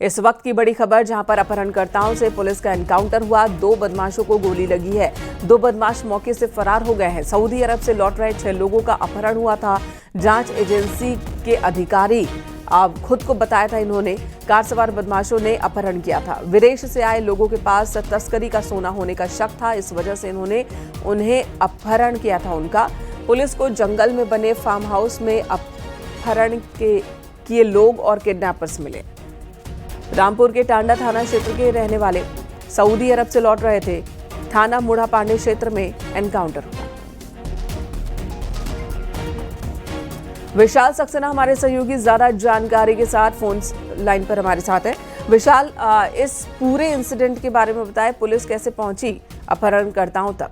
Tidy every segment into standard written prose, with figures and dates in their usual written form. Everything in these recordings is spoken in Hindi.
इस वक्त की बड़ी खबर, जहां पर अपहरणकर्ताओं से पुलिस का एनकाउंटर हुआ। 2 बदमाशों को गोली लगी है। 2 बदमाश मौके से फरार हो गए हैं। सऊदी अरब से लौट रहे 6 लोगों का अपहरण हुआ था। जांच एजेंसी के अधिकारी खुद को बताया था इन्होंने। कार सवार बदमाशों ने अपहरण किया था। विदेश से आए लोगों के पास तस्करी का सोना होने का शक था। इस वजह से इन्होंने उन्हें अपहरण किया था उनका। पुलिस को जंगल में बने फार्म हाउस में अपहरण किए लोग और किडनैपर्स मिले। रामपुर के टांडा थाना क्षेत्र के रहने वाले सऊदी अरब से लौट रहे थे। थाना मुढ़ा पांडे क्षेत्र में एनकाउंटर हुआ। विशाल सक्सेना हमारे सहयोगी ज्यादा जानकारी के साथ फोन लाइन पर हमारे साथ है। विशाल, इस पूरे इंसिडेंट के बारे में बताएं, पुलिस कैसे पहुंची अपहरणकर्ताओं तक?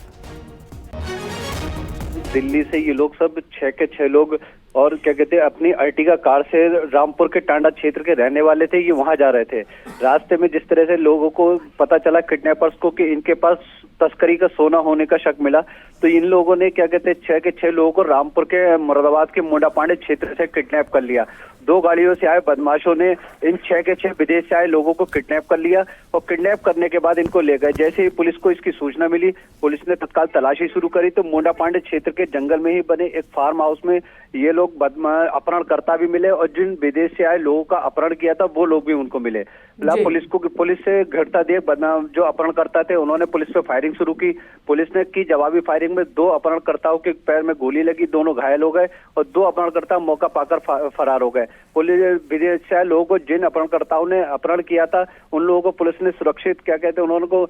दिल्ली से ये लोग सब 6 के 6 लोग और क्या कहते हैं अपनी अर्टिगा कार से रामपुर के टांडा क्षेत्र के रहने वाले थे। ये वहां जा रहे थे। रास्ते में जिस तरह से लोगों को पता चला किडनैपर्स को कि इनके पास तस्करी का सोना होने का शक मिला, तो इन लोगों ने क्या कहते हैं 6 के 6 लोगों को रामपुर के मुरादाबाद के मुंडा पांडे क्षेत्र से किडनैप कर लिया। 2 गाड़ियों से आए बदमाशों ने इन 6 के 6 विदेश से आए लोगों को किडनैप कर लिया और किडनैप करने के बाद इनको ले गए। जैसे ही पुलिस को इसकी सूचना मिली, पुलिस ने तत्काल तलाशी शुरू करी तो मुंडा पांडे क्षेत्र के जंगल में ही बने एक फार्म हाउस में ये लोग अपहरणकर्ता भी मिले और जिन विदेश से आए लोगों का अपहरण किया था वो लोग भी उनको मिले। पुलिस से घटता देख जो अपहरणकर्ता थे उन्होंने पुलिस पे फायरिंग शुरू की। पुलिस ने की जवाबी फायरिंग में 2 अपहरणकर्ताओं के पैर में गोली लगी, दोनों घायल हो गए और 2 अपहरणकर्ता मौका पाकर फरार हो गए। पुलिस विदेश से आए लोगों को, जिन अपहरणकर्ताओं ने अपहरण किया था उन लोगों को पुलिस ने सुरक्षित क्या कहते हैं उनको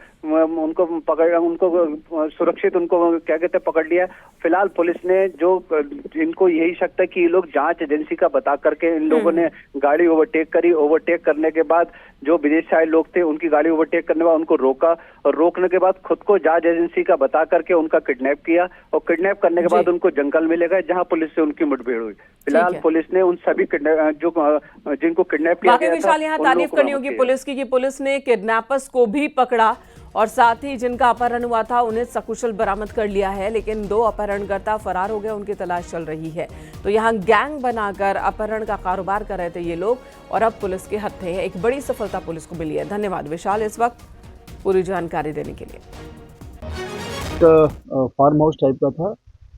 सुरक्षित उनको क्या कहते हैं पकड़ लिया। फिलहाल पुलिस ने जो इनको यही शक था कि ये लोग जांच एजेंसी का बता करके इन लोगों ने गाड़ी ओवरटेक करी। ओवरटेक करने के बाद जो विदेश से आए लोग थे उनकी गाड़ी ओवरटेक करने के बाद उनको रोका और रोकने के बाद खुद को जांच एजेंसी का बता करके उनका किडनैप किया और किडनैप करने के बाद उनको जंगल में ले गए जहां पुलिस से उनकी मुठभेड़ हुई। फिलहाल पुलिस ने उन सभी जिनको किडनैप किया गया था, विशाल, यहाँ तारीफ करनी होगी पुलिस की कि पुलिस ने किडनैपर्स को भी पकड़ा और साथ ही जिनका अपहरण हुआ था उन्हें सकुशल बरामद कर लिया है। लेकिन 2 अपहरणकर्ता फरार हो गए, उनकी तलाश चल रही है। तो यहाँ गैंग बनाकर अपहरण का कारोबार कर रहे थे ये लोग और अब पुलिस के हत्थे हैं। एक बड़ी सफलता पुलिस को मिली है। धन्यवाद विशाल इस वक्त पूरी जानकारी देने के लिए। फार्म हाउस टाइप का था,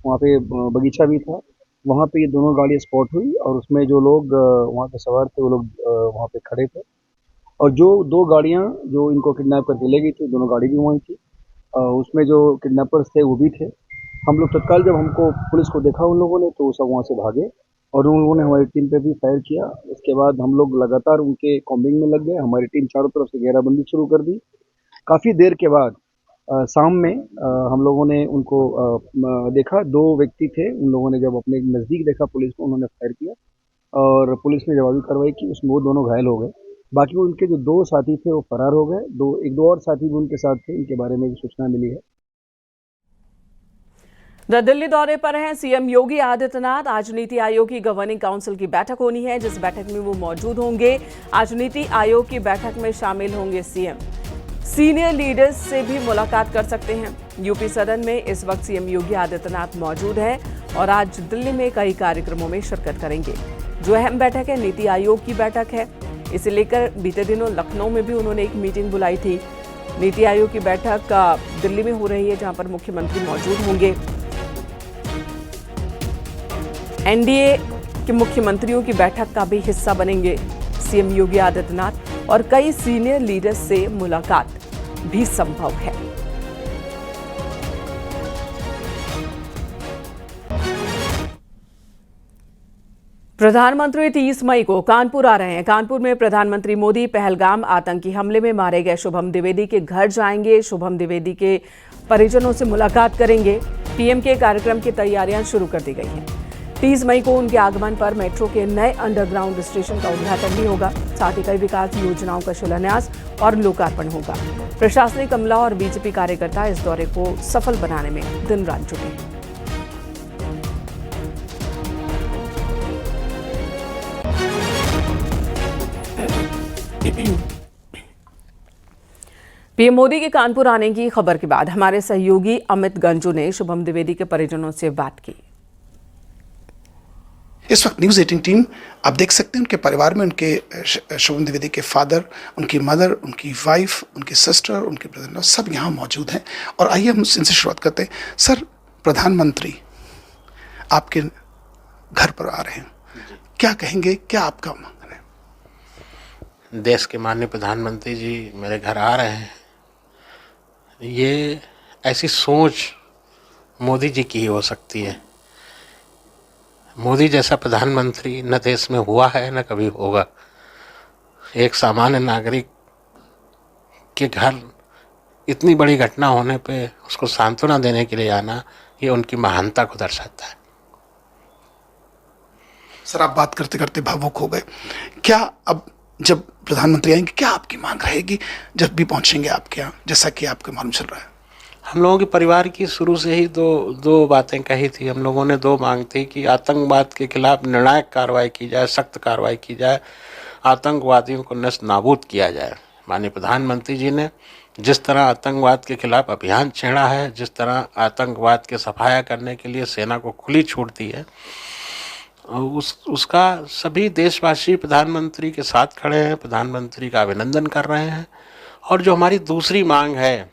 वहाँ पे बगीचा भी था। वहाँ पे ये दोनों गाड़ियाँ स्पॉट हुई और उसमें जो लोग वहाँ पे सवार थे वो लोग वहाँ पे खड़े थे और जो 2 गाड़ियाँ जो इनको किडनैप करके ले गई थी, दोनों गाड़ी भी वहीं थी। उसमें जो किडनैपर्स थे वो भी थे। हम लोग तत्काल जब हमको पुलिस को देखा उन लोगों ने तो वो सब वहाँ से भागे और उन लोगों ने हमारी टीम पे भी फायर किया। उसके बाद हम लोग लगातार उनके कॉम्बिंग में लग गए। हमारी टीम चारों तरफ से घेराबंदी शुरू कर दी। काफ़ी देर के बाद शाम में हम लोगों ने उनको देखा। 2 व्यक्ति थे, उन लोगों ने जब अपने नज़दीक देखा पुलिस को, उन्होंने फायर किया और पुलिस ने जवाबी कार्रवाई की। उसमें वो दोनों घायल हो गए। बाकी उनके जो 2 साथी थे वो फरार हो गए। 1-2 और साथी भी उनके साथ थे, इनके बारे में भी सूचना मिली है। दिल्ली दौरे पर हैं सीएम योगी आदित्यनाथ। आज नीति आयोग की गवर्निंग काउंसिल की बैठक होनी है, जिस बैठक में वो मौजूद होंगे। आज नीति आयोग की बैठक में शामिल होंगे सीएम। सीनियर लीडर्स से भी मुलाकात कर सकते हैं। यूपी सदन में इस वक्त सीएम योगी आदित्यनाथ मौजूद हैं और आज दिल्ली में कई कार्यक्रमों में शिरकत करेंगे। जो अहम बैठक है नीति आयोग की बैठक है। इसे लेकर बीते दिनों लखनऊ में भी उन्होंने एक मीटिंग बुलाई थी। नीति आयोग की बैठक दिल्ली में हो रही है, जहां पर मुख्यमंत्री मौजूद होंगे। एनडीए के मुख्यमंत्रियों की बैठक का भी हिस्सा बनेंगे सीएम योगी आदित्यनाथ और कई सीनियर लीडर्स से मुलाकात भी संभव है। प्रधानमंत्री 30 मई को कानपुर आ रहे हैं। कानपुर में प्रधानमंत्री मोदी पहलगाम आतंकी हमले में मारे गए शुभम द्विवेदी के घर जाएंगे। शुभम द्विवेदी के परिजनों से मुलाकात करेंगे। पीएम के कार्यक्रम की तैयारियां शुरू कर दी गई हैं। 30 मई को उनके आगमन पर मेट्रो के नए अंडरग्राउंड स्टेशन का उद्घाटन भी होगा। साथ ही कई विकास योजनाओं का शिलान्यास और लोकार्पण होगा। प्रशासनिक अमला और बीजेपी कार्यकर्ता इस दौरे को सफल बनाने में दिन रात जुटे हैं। पीएम मोदी के कानपुर आने की खबर के बाद हमारे सहयोगी अमित गंजू ने शुभम द्विवेदी के परिजनों से बात की। इस वक्त न्यूज़ 18 टीम आप देख सकते हैं उनके परिवार में उनके शोभन द्विवेदी के फादर, उनकी मदर, उनकी वाइफ, उनके सिस्टर, उनके ब्रदर सब यहाँ मौजूद हैं। और आइए हम इनसे शुरुआत करते हैं। सर, प्रधानमंत्री आपके घर पर आ रहे हैं, क्या कहेंगे, क्या आपका मांग है? देश के माननीय प्रधानमंत्री जी मेरे घर आ रहे हैं, ये ऐसी सोच मोदी जी की ही हो सकती है। मोदी जैसा प्रधानमंत्री न देश में हुआ है न कभी होगा। एक सामान्य नागरिक के घर इतनी बड़ी घटना होने पे उसको सांत्वना देने के लिए आना, ये उनकी महानता को दर्शाता है। सर, आप बात करते करते भावुक हो गए। क्या अब जब प्रधानमंत्री आएंगे, क्या आपकी मांग रहेगी जब भी पहुंचेंगे आपके यहाँ, जैसा कि आपको मालूम चल रहा है? हम लोगों के परिवार की शुरू से ही दो बातें कही थी। हम लोगों ने दो मांग थी कि आतंकवाद के खिलाफ निर्णायक कार्रवाई की जाए, सख्त कार्रवाई की जाए, आतंकवादियों को नष्ट नाबूद किया जाए। माननीय प्रधानमंत्री जी ने जिस तरह आतंकवाद के खिलाफ अभियान छेड़ा है, जिस तरह आतंकवाद के सफाया करने के लिए सेना को खुली छूट दी है, उसका सभी देशवासी प्रधानमंत्री के साथ खड़े हैं, प्रधानमंत्री का अभिनंदन कर रहे हैं। और जो हमारी दूसरी मांग है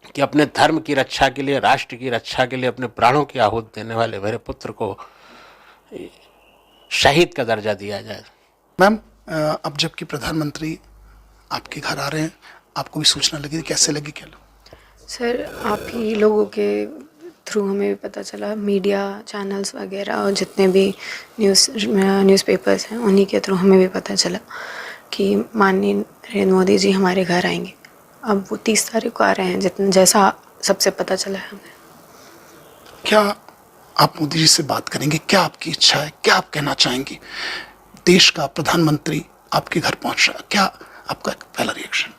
कि अपने धर्म की रक्षा के लिए, राष्ट्र की रक्षा के लिए अपने प्राणों की आहुति देने वाले मेरे पुत्र को शहीद का दर्जा दिया जाए। मैम, अब जबकि प्रधानमंत्री आपके घर आ रहे हैं, आपको भी सूचना लगी, कैसे लगी, क्या लगा? सर, आप ही लोगों के थ्रू हमें भी पता चला, मीडिया चैनल्स वगैरह और जितने भी न्यूज़पेपर्स हैं उन्हीं के थ्रू हमें भी पता चला कि माननीय नरेंद्र मोदी जी हमारे घर आएंगे। अब वो 30 तारीख को आ रहे हैं, जैसा सबसे पता चला है हमें। क्या आप मोदी जी से बात करेंगे? क्या आपकी इच्छा है? क्या आप कहना चाहेंगी? देश का प्रधानमंत्री आपके घर पहुंच रहा है, क्या आपका पहला रिएक्शन?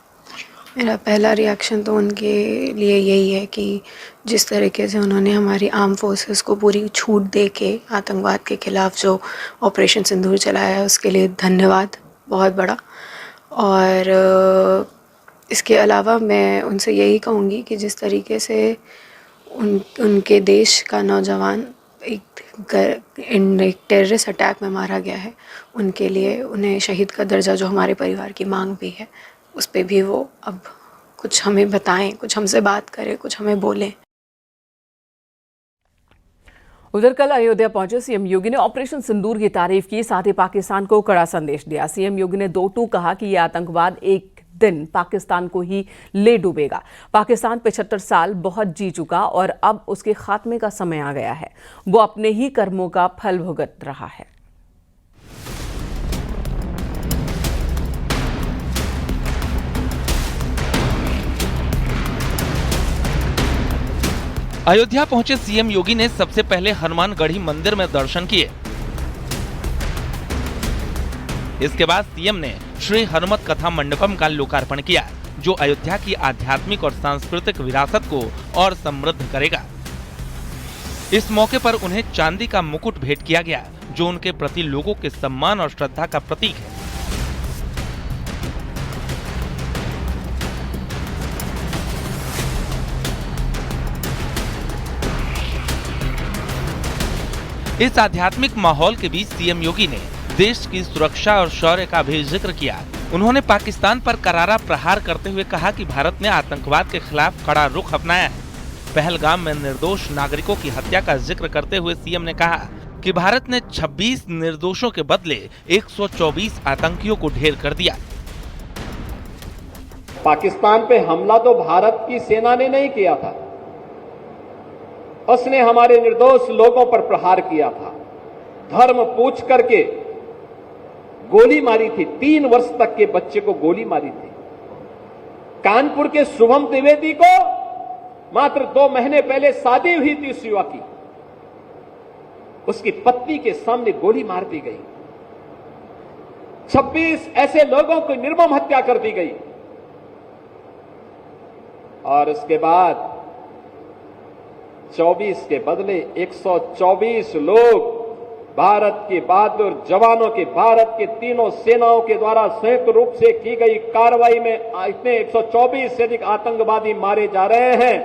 मेरा पहला रिएक्शन तो उनके लिए यही है कि जिस तरीके से उन्होंने हमारी आर्म फोर्सेस को पूरी छूट दे के आतंकवाद के खिलाफ जो ऑपरेशन सिंदूर चलाया है, उसके लिए धन्यवाद बहुत बड़ा। और इसके अलावा मैं उनसे यही कहूँगी कि जिस तरीके से उनके देश का नौजवान एक टेररिस्ट अटैक में मारा गया है, उनके लिए उन्हें शहीद का दर्जा जो हमारे परिवार की मांग भी है, उस पे भी वो अब कुछ हमें बताएं, कुछ हमसे बात करें, कुछ हमें बोलें। उधर कल अयोध्या पहुंचे सीएम योगी ने ऑपरेशन सिंदूर की तारीफ की, साथ ही पाकिस्तान को कड़ा संदेश दिया। सीएम योगी ने 2 टूक कहा कि यह आतंकवाद एक दिन पाकिस्तान को ही ले डूबेगा। पाकिस्तान 75 साल बहुत जी चुका और अब उसके खात्मे का समय आ गया है। वो अपने ही कर्मों का फल भुगत रहा है। अयोध्या पहुंचे सीएम योगी ने सबसे पहले हनुमानगढ़ी मंदिर में दर्शन किए। इसके बाद सीएम ने श्री हनुमत कथा मंडपम का लोकार्पण किया, जो अयोध्या की आध्यात्मिक और सांस्कृतिक विरासत को और समृद्ध करेगा। इस मौके पर उन्हें चांदी का मुकुट भेंट किया गया, जो उनके प्रति लोगों के सम्मान और श्रद्धा का प्रतीक है। इस आध्यात्मिक माहौल के बीच सीएम योगी ने देश की सुरक्षा और शौर्य का भी जिक्र किया। उन्होंने पाकिस्तान पर करारा प्रहार करते हुए कहा कि भारत ने आतंकवाद के खिलाफ कड़ा रुख अपनाया है। पहलगाम में निर्दोष नागरिकों की हत्या का जिक्र करते हुए सीएम ने कहा कि भारत ने 26 निर्दोषों के बदले 124 आतंकियों को ढेर कर दिया। पाकिस्तान पे हमला तो भारत की सेना ने नहीं किया था, उसने हमारे निर्दोष लोगों पर प्रहार किया था। धर्म पूछ करके गोली मारी थी, 3 वर्ष तक के बच्चे को गोली मारी थी। कानपुर के शुभम द्विवेदी को मात्र 2 महीने पहले शादी हुई थी उस युवा की, उसकी पत्नी के सामने गोली मार दी गई। 26 ऐसे लोगों की निर्मम हत्या कर दी गई। और उसके बाद 24 के बदले 124 लोग भारत के बहादुर जवानों के, भारत के तीनों सेनाओं के द्वारा संयुक्त रूप से की गई कार्रवाई में इतने 124 से अधिक आतंकवादी मारे जा रहे हैं।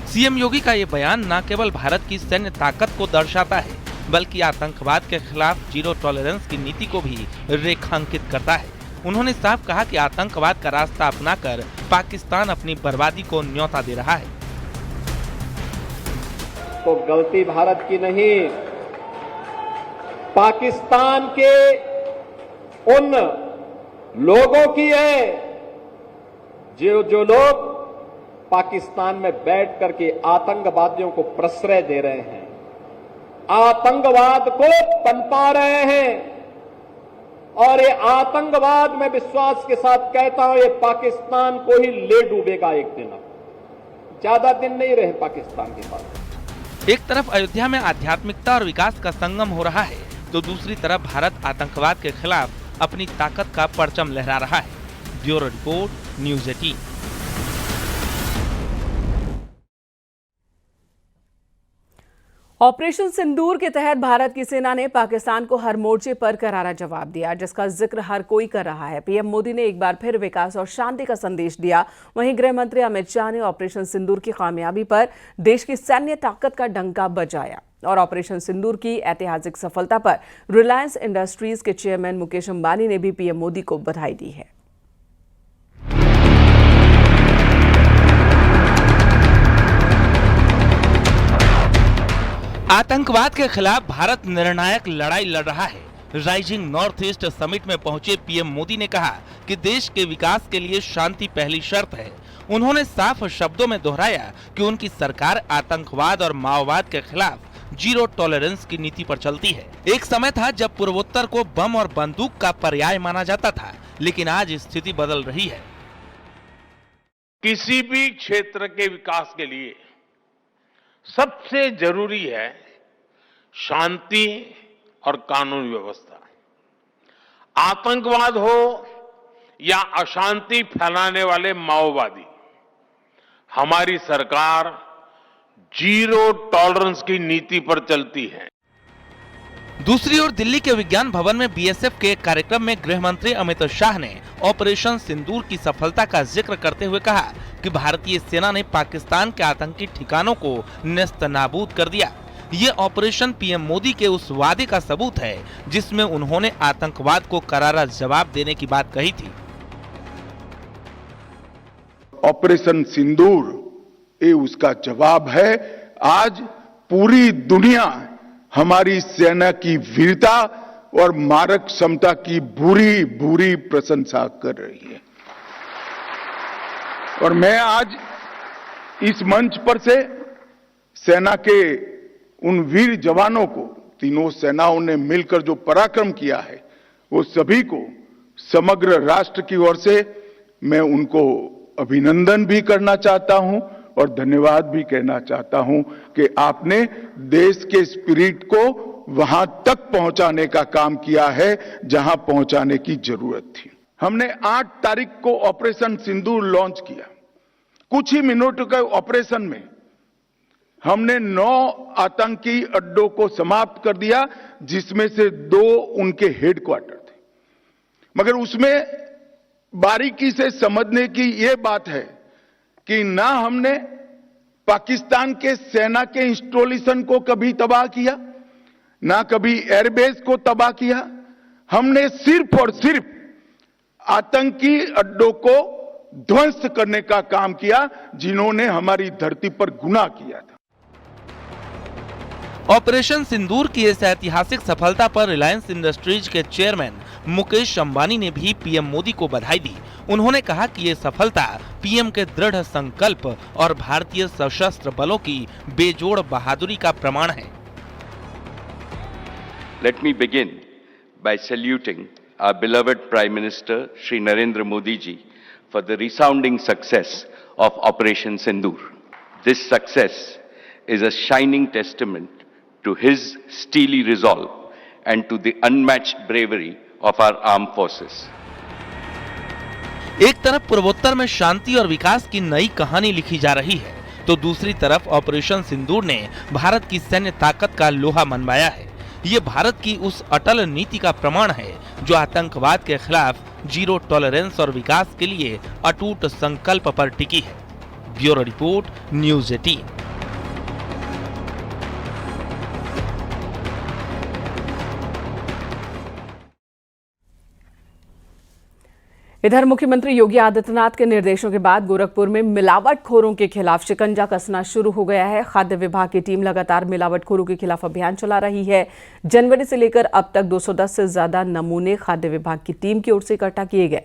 सीएम योगी का ये बयान न केवल भारत की सैन्य ताकत को दर्शाता है, बल्कि आतंकवाद के खिलाफ जीरो टॉलरेंस की नीति को भी रेखांकित करता है। उन्होंने साफ कहा कि आतंकवाद का रास्ता अपनाकर पाकिस्तान अपनी बर्बादी को न्योता दे रहा है। तो गलती भारत की नहीं, पाकिस्तान के उन लोगों की है जो लोग पाकिस्तान में बैठ करके आतंकवादियों को प्रश्रय दे रहे हैं, आतंकवाद को पनपा रहे हैं। और ये आतंकवाद में विश्वास के साथ कहता हूं, ये पाकिस्तान को ही ले डूबेगा एक दिन। ज्यादा दिन नहीं रहे पाकिस्तान के पास। एक तरफ अयोध्या में आध्यात्मिकता और विकास का संगम हो रहा है, तो दूसरी तरफ भारत आतंकवाद के खिलाफ अपनी ताकत का परचम लहरा रहा है। Bureau report, news 18। ऑपरेशन सिंदूर के तहत भारत की सेना ने पाकिस्तान को हर मोर्चे पर करारा जवाब दिया, जिसका जिक्र हर कोई कर रहा है। पीएम मोदी ने एक बार फिर विकास और शांति का संदेश दिया। वहीं गृह मंत्री अमित शाह ने ऑपरेशन सिंदूर की कामयाबी पर देश की सैन्य ताकत का डंका बजाया और ऑपरेशन सिंदूर की ऐतिहासिक सफलता पर रिलायंस इंडस्ट्रीज के चेयरमैन मुकेश अंबानी ने भी पीएम मोदी को बधाई दी है। आतंकवाद के खिलाफ भारत निर्णायक लड़ाई लड़ रहा है। राइजिंग नॉर्थ ईस्ट समिट में पहुंचे पीएम मोदी ने कहा कि देश के विकास के लिए शांति पहली शर्त है। उन्होंने साफ शब्दों में दोहराया कि उनकी सरकार आतंकवाद और माओवाद के खिलाफ जीरो टॉलरेंस की नीति पर चलती है। एक समय था जब पूर्वोत्तर को बम और बंदूक का पर्याय माना जाता था, लेकिन आज स्थिति बदल रही है। किसी भी क्षेत्र के विकास के लिए सबसे जरूरी है शांति और कानून व्यवस्था। आतंकवाद हो या अशांति फैलाने वाले माओवादी, हमारी सरकार जीरो टॉलरेंस की नीति पर चलती है। दूसरी ओर दिल्ली के विज्ञान भवन में बीएसएफ के एक कार्यक्रम में गृह मंत्री अमित शाह ने ऑपरेशन सिंदूर की सफलता का जिक्र करते हुए कहा कि भारतीय सेना ने पाकिस्तान के आतंकी ठिकानों को नेस्तनाबूद कर दिया। ये ऑपरेशन पीएम मोदी के उस वादे का सबूत है जिसमें उन्होंने आतंकवाद को करारा जवाब देने की बात कही थी। ऑपरेशन सिंदूर ये उसका जवाब है। आज पूरी दुनिया हमारी सेना की वीरता और मारक क्षमता की बुरी बुरी प्रशंसा कर रही है। और मैं आज इस मंच पर से सेना के उन वीर जवानों को, तीनों सेनाओं ने मिलकर जो पराक्रम किया है, वो सभी को समग्र राष्ट्र की ओर से मैं उनको अभिनंदन भी करना चाहता हूं और धन्यवाद भी कहना चाहता हूं कि आपने देश के स्पिरिट को वहां तक पहुंचाने का काम किया है जहां पहुंचाने की जरूरत थी। हमने 8 तारीख को ऑपरेशन सिंदूर लॉन्च किया। कुछ ही मिनटों के ऑपरेशन में हमने 9 आतंकी अड्डों को समाप्त कर दिया, जिसमें से 2 उनके हेडक्वार्टर थे। मगर उसमें बारीकी से समझने की यह बात है कि ना हमने पाकिस्तान के सेना के इंस्टॉलेशन को कभी तबाह किया, ना कभी एयरबेस को तबाह किया। हमने सिर्फ और सिर्फ आतंकी अड्डों को ध्वंस करने का काम किया, जिन्होंने हमारी धरती पर गुनाह किया था। ऑपरेशन सिंदूर की इस ऐतिहासिक सफलता पर रिलायंस इंडस्ट्रीज के चेयरमैन मुकेश अंबानी ने भी पीएम मोदी को बधाई दी। उन्होंने कहा कि ये सफलता पीएम के दृढ़ संकल्प और भारतीय सशस्त्र बलों की बेजोड़ बहादुरी का प्रमाण है। Let me begin by saluting our beloved Prime Minister Shri Narendra Modi ji for the resounding success of Operation Sindoor. This success is a shining testament to his steely resolve and to the unmatched bravery of our armed forces. एक तरफ पूर्वोत्तर में शांति और विकास की नई कहानी लिखी जा रही है, तो दूसरी तरफ ऑपरेशन सिंदूर ने भारत की सैन्य ताकत का लोहा मनवाया है। ये भारत की उस अटल नीति का प्रमाण है जो आतंकवाद के खिलाफ जीरो टॉलरेंस और विकास के लिए अटूट संकल्प पर टिकी है। Bureau report, news 18। इधर मुख्यमंत्री योगी आदित्यनाथ के निर्देशों के बाद गोरखपुर में मिलावटखोरों के खिलाफ शिकंजा कसना शुरू हो गया है। खाद्य विभाग की टीम लगातार मिलावटखोरों के खिलाफ अभियान चला रही है। जनवरी से लेकर अब तक 210 से ज्यादा नमूने खाद्य विभाग की टीम की ओर से इकट्ठा किए गए।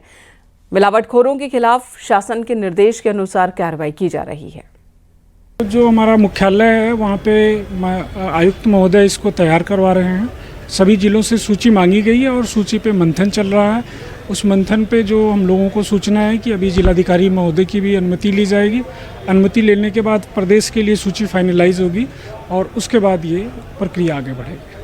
मिलावटखोरों के खिलाफ शासन के निर्देश के अनुसार कार्रवाई की जा रही है। जो हमारा मुख्यालय है वहाँ पे आयुक्त महोदय इसको तैयार करवा रहे हैं। सभी जिलों से सूची मांगी गई है और सूची पे मंथन चल रहा है। उस मंथन पे जो हम लोगों को सूचना है कि अभी जिलाधिकारी महोदय की भी अनुमति ली जाएगी। अनुमति लेने के बाद प्रदेश के लिए सूची फाइनलाइज होगी और उसके बाद ये प्रक्रिया आगे बढ़ेगी।